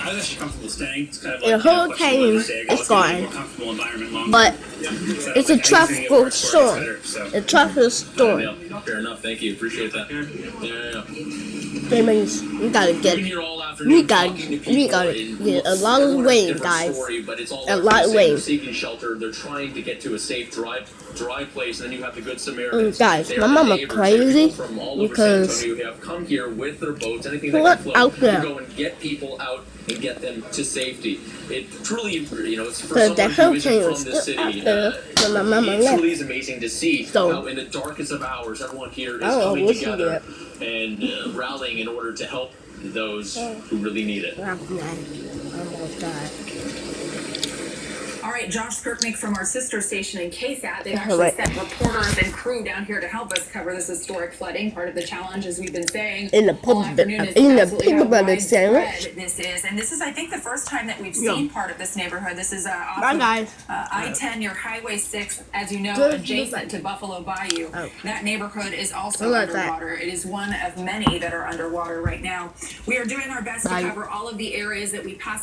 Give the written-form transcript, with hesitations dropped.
I was actually comfortable staying. It's kind of The hurricane is gone, but it's a tropical storm. A tropical storm. Fair enough. Thank you. Appreciate that. Yeah. That means we gotta get a lot of rain, guys. A lot of rain. Seeking shelter. They're trying to get to a safe dry place, and then you have the Good Samaritans. Guys, my mama crazy because you have come here with their boats, anything what that can out float, there? to go and get people out and get them to safety. It truly, it's for Because the someone who isn't hurricane from was this still out city. there when my mama It left. truly is amazing to see So, how in the darkest of hours, everyone here is oh, coming what's together and rallying in order to help those who really need it. Almost died. All right, Josh Skirtnick from our sister station in KSAT. They've actually sent reporters and crew down here to help us cover this historic flooding. Part of the challenge, as we've been saying, In the peanut butter sandwich. This is, I think, the first time that we've seen part of this neighborhood. This is off Bye, of, guys. I-10 near Highway 6, as you know, Good. adjacent to Buffalo Bayou. Oh. That neighborhood is also I like that. underwater. It is one of many that are underwater right now. We are doing our best to cover all of the areas that we possibly